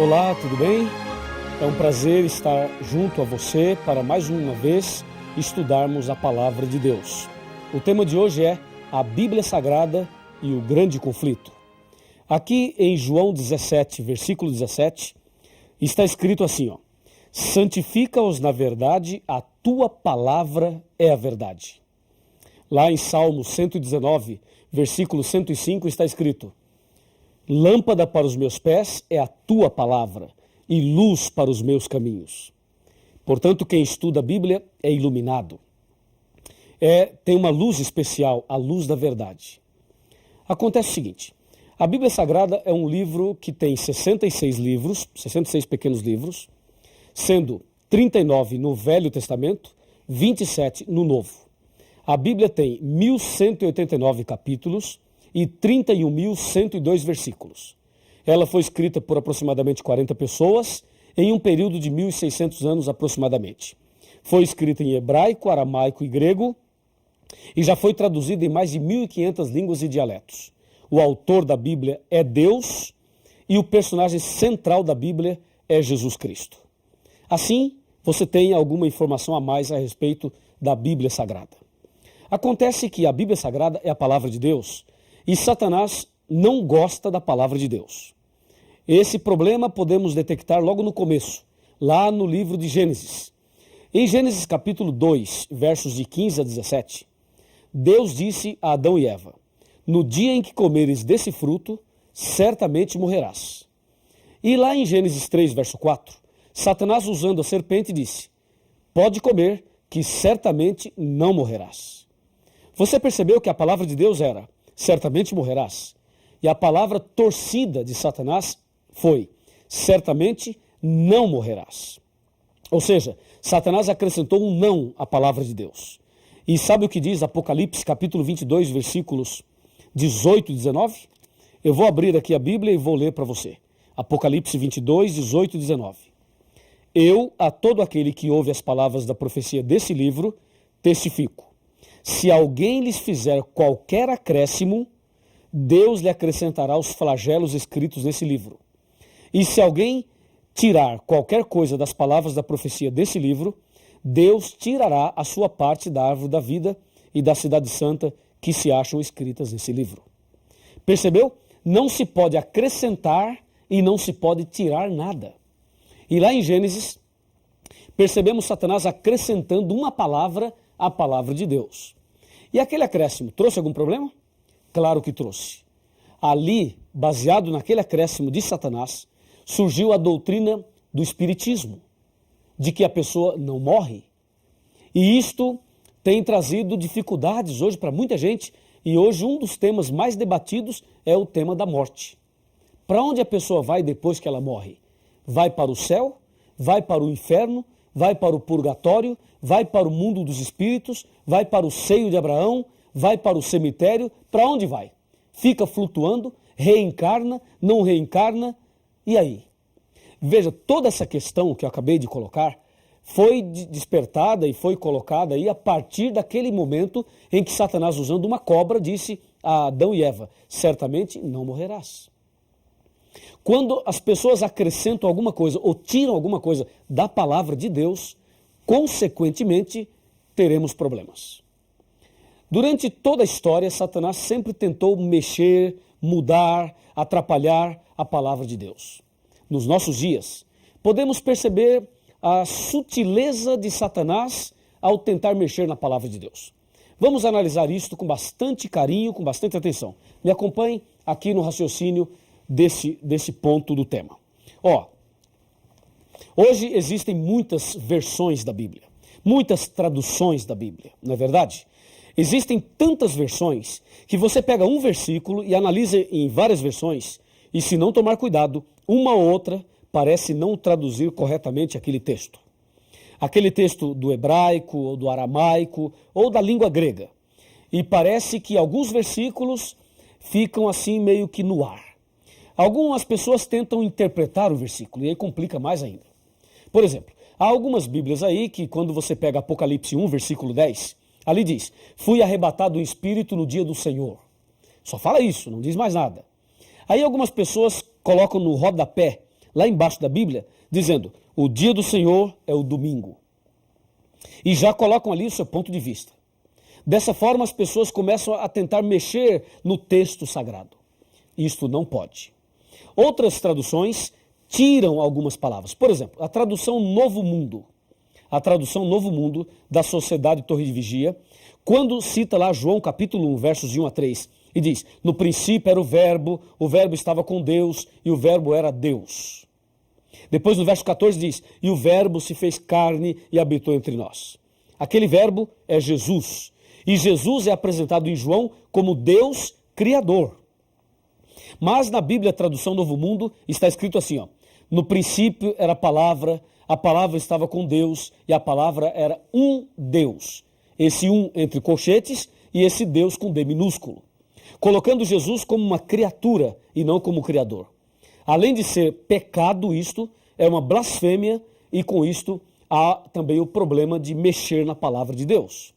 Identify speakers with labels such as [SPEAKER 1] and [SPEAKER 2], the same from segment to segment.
[SPEAKER 1] Olá, tudo bem? É um prazer estar junto a você para mais uma vez estudarmos a Palavra de Deus. O tema de hoje é a Bíblia Sagrada e o Grande Conflito. Aqui em João 17, versículo 17, está escrito assim, santifica-os na verdade, a tua palavra é a verdade. Lá em Salmo 119, versículo 105, está escrito, lâmpada para os meus pés é a tua palavra e luz para os meus caminhos. Portanto, quem estuda a Bíblia é iluminado. Tem uma luz especial, a luz da verdade. Acontece o seguinte, a Bíblia Sagrada é um livro que tem 66 livros, 66 pequenos livros, sendo 39 no Velho Testamento, 27 no Novo. A Bíblia tem 1.189 capítulos e 31.102 versículos. Ela foi escrita por aproximadamente 40 pessoas em um período de 1.600 anos aproximadamente. Foi escrita em hebraico, aramaico e grego e já foi traduzida em mais de 1.500 línguas e dialetos. O autor da Bíblia é Deus e o personagem central da Bíblia é Jesus Cristo. Assim, você tem alguma informação a mais a respeito da Bíblia Sagrada. Acontece que a Bíblia Sagrada é a palavra de Deus e Satanás não gosta da palavra de Deus. Esse problema podemos detectar logo no começo, lá no livro de Gênesis. Em Gênesis capítulo 2, versos de 15 a 17, Deus disse a Adão e Eva, no dia em que comeres desse fruto, certamente morrerás. E lá em Gênesis 3, verso 4, Satanás usando a serpente disse, pode comer, que certamente não morrerás. Você percebeu que a palavra de Deus era, certamente morrerás. E a palavra torcida de Satanás foi, certamente não morrerás. Ou seja, Satanás acrescentou um não à palavra de Deus. E sabe o que diz Apocalipse capítulo 22, versículos 18 e 19? Eu vou abrir aqui a Bíblia e vou ler para você. Apocalipse 22, 18 e 19. Eu, a todo aquele que ouve as palavras da profecia desse livro, testifico. Se alguém lhes fizer qualquer acréscimo, Deus lhe acrescentará os flagelos escritos nesse livro. E se alguém tirar qualquer coisa das palavras da profecia desse livro, Deus tirará a sua parte da árvore da vida e da cidade santa que se acham escritas nesse livro. Percebeu? Não se pode acrescentar e não se pode tirar nada. E lá em Gênesis, percebemos Satanás acrescentando uma palavra à palavra de Deus. E aquele acréscimo trouxe algum problema? Claro que trouxe. Ali, baseado naquele acréscimo de Satanás, surgiu a doutrina do espiritismo, de que a pessoa não morre. E isto tem trazido dificuldades hoje para muita gente, e hoje um dos temas mais debatidos é o tema da morte. Para onde a pessoa vai depois que ela morre? Vai para o céu? Vai para o inferno? Vai para o purgatório? Vai para o mundo dos espíritos? Vai para o seio de Abraão? Vai para o cemitério? Para onde vai? Fica flutuando? Reencarna? Não reencarna? E aí? Veja, toda essa questão que eu acabei de colocar foi despertada e foi colocada aí a partir daquele momento em que Satanás, usando uma cobra, disse a Adão e Eva, certamente não morrerás. Quando as pessoas acrescentam alguma coisa ou tiram alguma coisa da palavra de Deus, consequentemente, teremos problemas. Durante toda a história, Satanás sempre tentou mexer, mudar, atrapalhar a palavra de Deus. Nos nossos dias, podemos perceber a sutileza de Satanás ao tentar mexer na palavra de Deus. Vamos analisar isto com bastante carinho, com bastante atenção. Me acompanhe aqui no raciocínio desse ponto do tema. Hoje existem muitas versões da Bíblia, muitas traduções da Bíblia, não é verdade? Existem tantas versões que você pega um versículo e analisa em várias versões e, se não tomar cuidado, uma ou outra parece não traduzir corretamente aquele texto. Aquele texto do hebraico, ou do aramaico, ou da língua grega. E parece que alguns versículos ficam assim meio que no ar. Algumas pessoas tentam interpretar o versículo e aí complica mais ainda. Por exemplo, há algumas Bíblias aí que quando você pega Apocalipse 1, versículo 10, ali diz, fui arrebatado em espírito no dia do Senhor. Só fala isso, não diz mais nada. Aí algumas pessoas colocam no rodapé lá embaixo da Bíblia, dizendo: o dia do Senhor é o domingo. E já colocam ali o seu ponto de vista. Dessa forma, as pessoas começam a tentar mexer no texto sagrado. Isto não pode. Outras traduções tiram algumas palavras. Por exemplo, a tradução Novo Mundo. A tradução Novo Mundo da Sociedade Torre de Vigia, quando cita lá João capítulo 1, versos de 1 a 3, e diz: no princípio era o verbo estava com Deus e o verbo era Deus. Depois no verso 14 diz: e o verbo se fez carne e habitou entre nós. Aquele verbo é Jesus. E Jesus é apresentado em João como Deus Criador. Mas na Bíblia, a tradução Novo Mundo, está escrito assim, ó: no princípio era a palavra estava com Deus e a palavra era um Deus. Esse um entre colchetes e esse Deus com D minúsculo. Colocando Jesus como uma criatura e não como criador. Além de ser pecado isto, é uma blasfêmia e com isto há também o problema de mexer na palavra de Deus.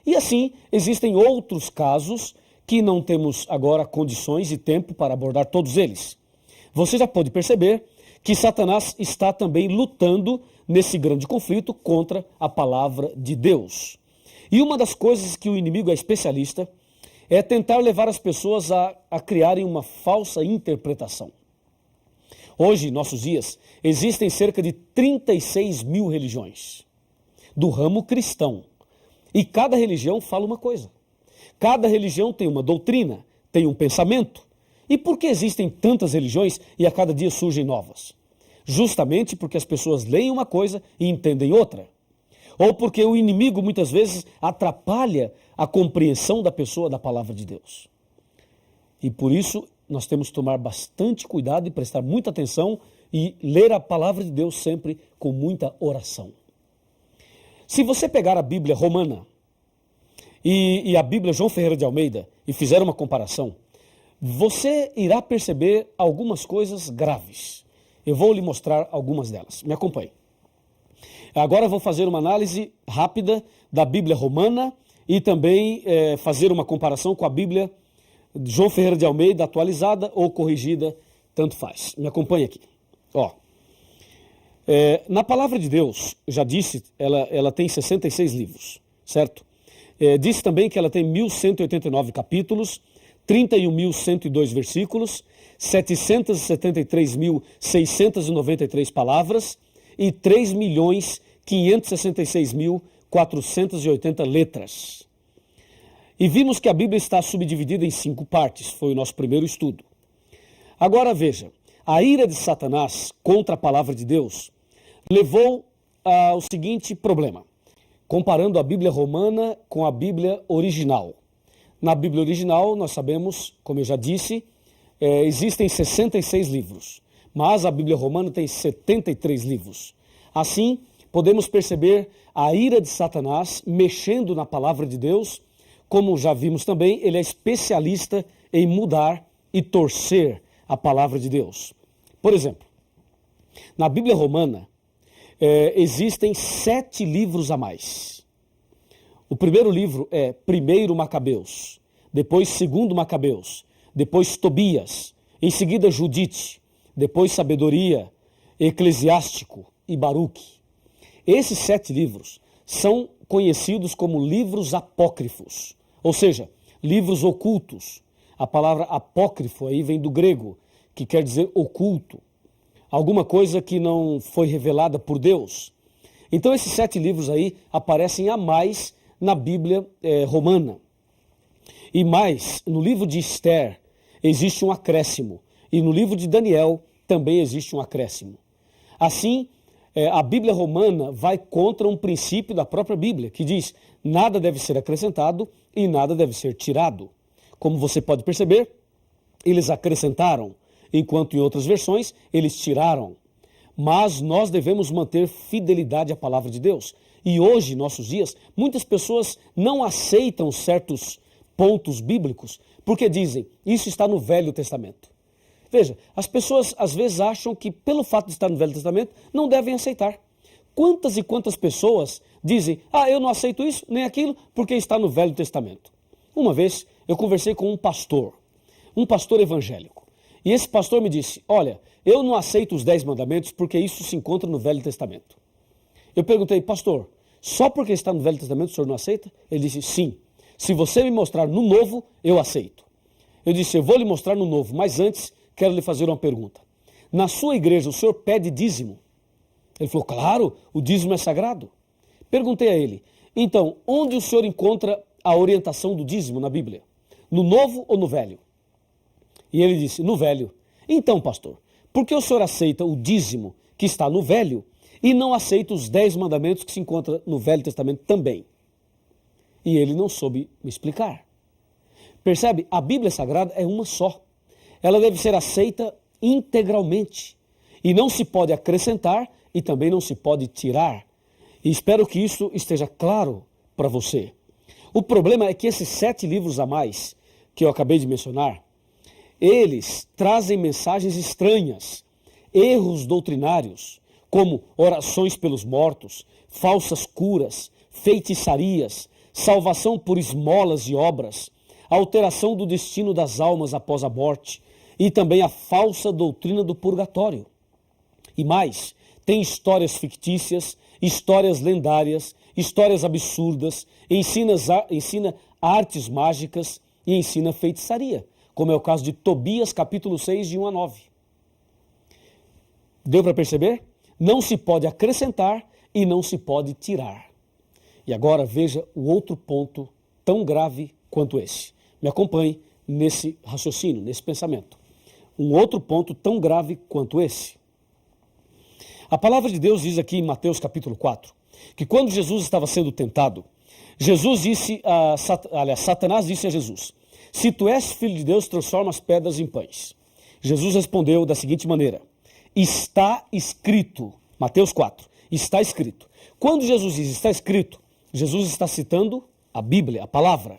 [SPEAKER 1] E assim, existem outros casos que não temos agora condições e tempo para abordar todos eles. Você já pode perceber que Satanás está também lutando nesse grande conflito contra a palavra de Deus. E uma das coisas que o inimigo é especialista é tentar levar as pessoas a criarem uma falsa interpretação. Hoje, em nossos dias, existem cerca de 36 mil religiões do ramo cristão. E cada religião fala uma coisa. Cada religião tem uma doutrina, tem um pensamento. E por que existem tantas religiões e a cada dia surgem novas? Justamente porque as pessoas leem uma coisa e entendem outra. Ou porque o inimigo muitas vezes atrapalha a compreensão da pessoa da palavra de Deus. E por isso nós temos que tomar bastante cuidado e prestar muita atenção e ler a palavra de Deus sempre com muita oração. Se você pegar a Bíblia romana e a Bíblia João Ferreira de Almeida e fizer uma comparação, você irá perceber algumas coisas graves. Eu vou lhe mostrar algumas delas. Me acompanhe. Agora eu vou fazer uma análise rápida da Bíblia romana e também fazer uma comparação com a Bíblia João Ferreira de Almeida atualizada ou corrigida, tanto faz. Me acompanhe aqui. Na palavra de Deus, já disse, ela tem 66 livros, certo? Disse também que ela tem 1.189 capítulos, 31.102 versículos, 773.693 palavras e 3.566.480 letras. E vimos que a Bíblia está subdividida em 5 partes, foi o nosso primeiro estudo. Agora veja, a ira de Satanás contra a palavra de Deus levou ao seguinte problema, comparando a Bíblia romana com a Bíblia original. Na Bíblia original, nós sabemos, como eu já disse, existem 66 livros, mas a Bíblia romana tem 73 livros. Assim, podemos perceber a ira de Satanás mexendo na palavra de Deus. Como já vimos também, ele é especialista em mudar e torcer a palavra de Deus. Por exemplo, na Bíblia romana, existem 7 livros a mais. O primeiro livro é 1 Macabeus, depois 2 Macabeus, depois Tobias, em seguida Judite, depois Sabedoria, Eclesiástico e Baruque. Esses 7 livros são conhecidos como livros apócrifos, ou seja, livros ocultos. A palavra apócrifo aí vem do grego, que quer dizer oculto. Alguma coisa que não foi revelada por Deus. Então esses 7 livros aí aparecem a mais na Bíblia romana. E mais, no livro de Esther existe um acréscimo. E no livro de Daniel também existe um acréscimo. Assim, a Bíblia romana vai contra um princípio da própria Bíblia, que diz: nada deve ser acrescentado e nada deve ser tirado. Como você pode perceber, eles acrescentaram, enquanto em outras versões eles tiraram. Mas nós devemos manter fidelidade à palavra de Deus. E hoje, em nossos dias, muitas pessoas não aceitam certos pontos bíblicos porque dizem: isso está no Velho Testamento. Veja, as pessoas às vezes acham que pelo fato de estar no Velho Testamento não devem aceitar. Quantas e quantas pessoas dizem: eu não aceito isso nem aquilo porque está no Velho Testamento. Uma vez eu conversei com um pastor evangélico. E esse pastor me disse, olha, eu não aceito os 10 mandamentos porque isso se encontra no Velho Testamento. Eu perguntei, pastor, só porque está no Velho Testamento o senhor não aceita? Ele disse, sim. Se você me mostrar no Novo, eu aceito. Eu disse, eu vou lhe mostrar no Novo, mas antes quero lhe fazer uma pergunta. Na sua igreja o senhor pede dízimo? Ele falou, claro, o dízimo é sagrado. Perguntei a ele, então, onde o senhor encontra a orientação do dízimo na Bíblia? No Novo ou no Velho? E ele disse, no Velho. Então, pastor, por que o senhor aceita o dízimo que está no Velho e não aceita os 10 mandamentos que se encontram no Velho Testamento também? E ele não soube me explicar. Percebe? A Bíblia Sagrada é uma só. Ela deve ser aceita integralmente. E não se pode acrescentar e também não se pode tirar. E espero que isso esteja claro para você. O problema é que esses 7 livros a mais que eu acabei de mencionar, eles trazem mensagens estranhas, erros doutrinários, como orações pelos mortos, falsas curas, feitiçarias, salvação por esmolas e obras, alteração do destino das almas após a morte e também a falsa doutrina do purgatório. E mais, tem histórias fictícias, histórias lendárias, histórias absurdas, ensina artes mágicas e ensina feitiçaria, como é o caso de Tobias capítulo 6, de 1 a 9. Deu para perceber? Não se pode acrescentar e não se pode tirar. E agora veja o outro ponto tão grave quanto esse. Me acompanhe nesse raciocínio, nesse pensamento. Um outro ponto tão grave quanto esse. A palavra de Deus diz aqui em Mateus capítulo 4, que quando Jesus estava sendo tentado, Satanás disse a Jesus, se tu és filho de Deus, transforma as pedras em pães. Jesus respondeu da seguinte maneira, está escrito, Mateus 4, está escrito. Quando Jesus diz está escrito, Jesus está citando a Bíblia, a palavra.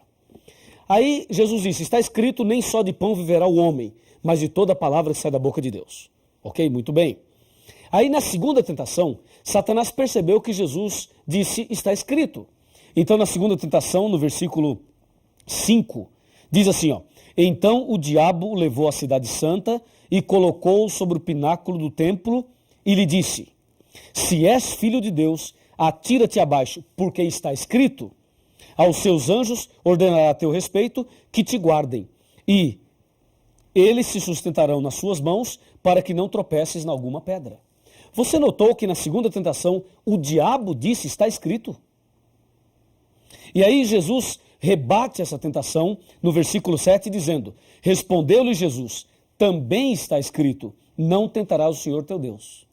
[SPEAKER 1] Aí Jesus disse, está escrito, nem só de pão viverá o homem, mas de toda a palavra que sai da boca de Deus. Ok? Muito bem. Aí na segunda tentação, Satanás percebeu que Jesus disse, está escrito. Então na segunda tentação, no versículo 5, diz assim, ó, então o diabo o levou à cidade santa e colocou-o sobre o pináculo do templo e lhe disse, se és filho de Deus, atira-te abaixo, porque está escrito, aos seus anjos ordenará a teu respeito que te guardem, e eles se sustentarão nas suas mãos para que não tropeces em alguma pedra. Você notou que na segunda tentação o diabo disse, está escrito? E aí Jesus rebate essa tentação no versículo 7 dizendo, respondeu-lhe Jesus, também está escrito, não tentarás o Senhor teu Deus.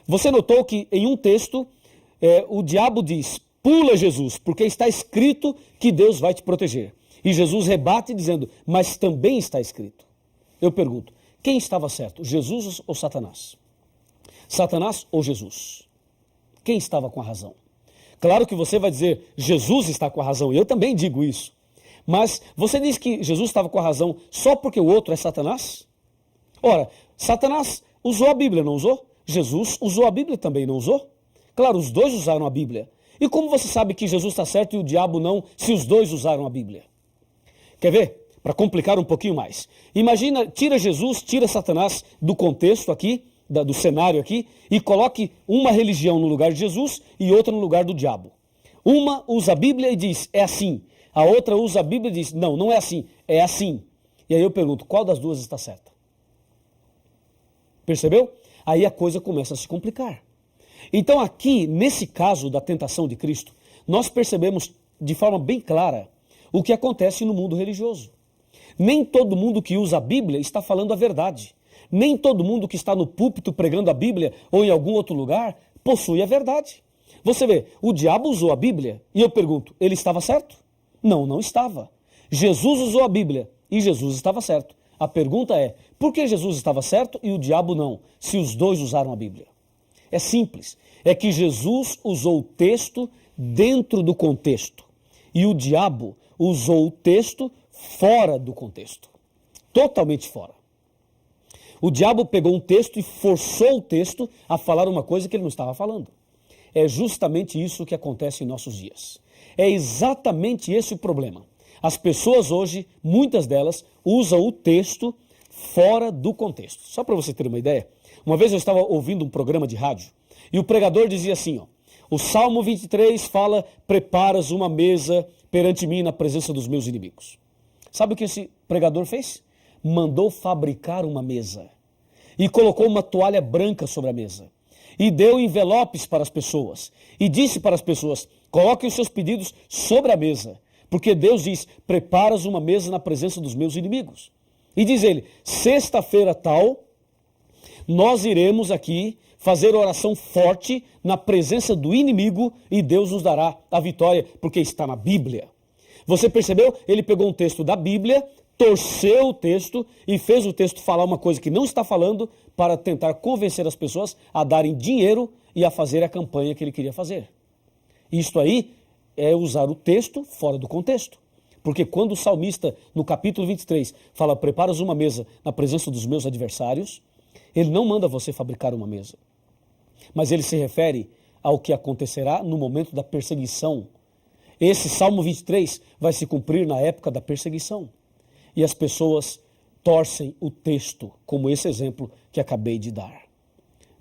[SPEAKER 1] Você notou que em um texto o diabo diz, pula Jesus, porque está escrito que Deus vai te proteger. E Jesus rebate dizendo, mas também está escrito. Eu pergunto, quem estava certo, Jesus ou Satanás? Satanás ou Jesus? Quem estava com a razão? Claro que você vai dizer, Jesus está com a razão, e eu também digo isso. Mas você diz que Jesus estava com a razão só porque o outro é Satanás? Ora, Satanás usou a Bíblia, não usou? Jesus usou a Bíblia também, não usou? Claro, os dois usaram a Bíblia. E como você sabe que Jesus está certo e o diabo não, se os dois usaram a Bíblia? Quer ver? Para complicar um pouquinho mais. Imagina, tira Jesus, tira Satanás do contexto aqui, do cenário aqui, e coloque uma religião no lugar de Jesus e outra no lugar do diabo. Uma usa a Bíblia e diz, é assim. A outra usa a Bíblia e diz, não, não é assim, é assim. E aí eu pergunto, qual das duas está certa? Percebeu? Aí a coisa começa a se complicar. Então aqui, nesse caso da tentação de Cristo, nós percebemos de forma bem clara o que acontece no mundo religioso. Nem todo mundo que usa a Bíblia está falando a verdade. Nem todo mundo que está no púlpito pregando a Bíblia ou em algum outro lugar possui a verdade. Você vê, o diabo usou a Bíblia e eu pergunto, ele estava certo? Não, não estava. Jesus usou a Bíblia e Jesus estava certo. A pergunta é, por que Jesus estava certo e o diabo não, se os dois usaram a Bíblia? É simples, é que Jesus usou o texto dentro do contexto e o diabo usou o texto fora do contexto, totalmente fora. O diabo pegou um texto e forçou o texto a falar uma coisa que ele não estava falando. É justamente isso que acontece em nossos dias. É exatamente esse o problema. As pessoas hoje, muitas delas, usam o texto fora do contexto. Só para você ter uma ideia, uma vez eu estava ouvindo um programa de rádio e o pregador dizia assim, o Salmo 23 fala, preparas uma mesa perante mim na presença dos meus inimigos. Sabe o que esse pregador fez? Mandou fabricar uma mesa e colocou uma toalha branca sobre a mesa e deu envelopes para as pessoas e disse para as pessoas, coloquem os seus pedidos sobre a mesa, porque Deus diz, preparas uma mesa na presença dos meus inimigos. E diz ele, sexta-feira tal, nós iremos aqui fazer oração forte na presença do inimigo e Deus nos dará a vitória, porque está na Bíblia. Você percebeu? Ele pegou um texto da Bíblia, torceu o texto e fez o texto falar uma coisa que não está falando para tentar convencer as pessoas a darem dinheiro e a fazer a campanha que ele queria fazer. Isto aí é usar o texto fora do contexto. Porque quando o salmista, no capítulo 23, fala, preparas uma mesa na presença dos meus adversários, ele não manda você fabricar uma mesa. Mas ele se refere ao que acontecerá no momento da perseguição. Esse Salmo 23 vai se cumprir na época da perseguição. E as pessoas torcem o texto, como esse exemplo que acabei de dar.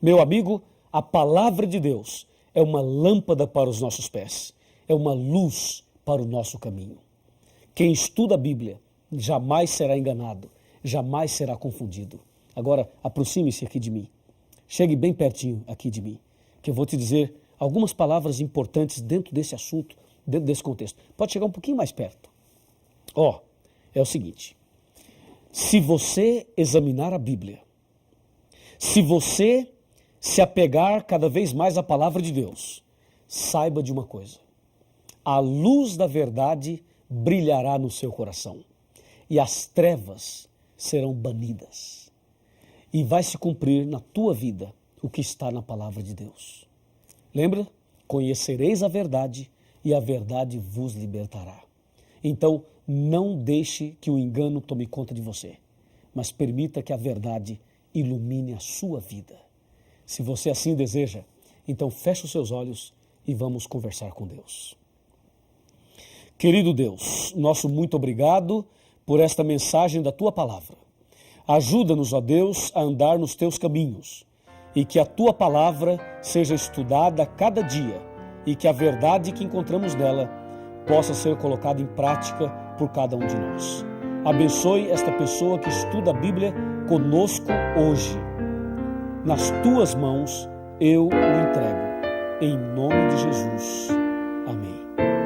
[SPEAKER 1] Meu amigo, a palavra de Deus é uma lâmpada para os nossos pés, é uma luz para o nosso caminho. Quem estuda a Bíblia jamais será enganado, jamais será confundido. Agora, aproxime-se aqui de mim. Chegue bem pertinho aqui de mim, que eu vou te dizer algumas palavras importantes dentro desse assunto, dentro desse contexto. Pode chegar um pouquinho mais perto. É o seguinte, se você examinar a Bíblia, se você se apegar cada vez mais à palavra de Deus, saiba de uma coisa, a luz da verdade brilhará no seu coração e as trevas serão banidas. E vai se cumprir na tua vida o que está na palavra de Deus. Lembra? Conhecereis a verdade e a verdade vos libertará. Então, não deixe que o engano tome conta de você, mas permita que a verdade ilumine a sua vida. Se você assim deseja, então feche os seus olhos e vamos conversar com Deus. Querido Deus, nosso muito obrigado por esta mensagem da Tua Palavra. Ajuda-nos, ó Deus, a andar nos Teus caminhos e que a Tua Palavra seja estudada a cada dia e que a verdade que encontramos nela possa ser colocada em prática por cada um de nós. Abençoe esta pessoa que estuda a Bíblia conosco hoje. Nas Tuas mãos eu o entrego. Em nome de Jesus. Amém.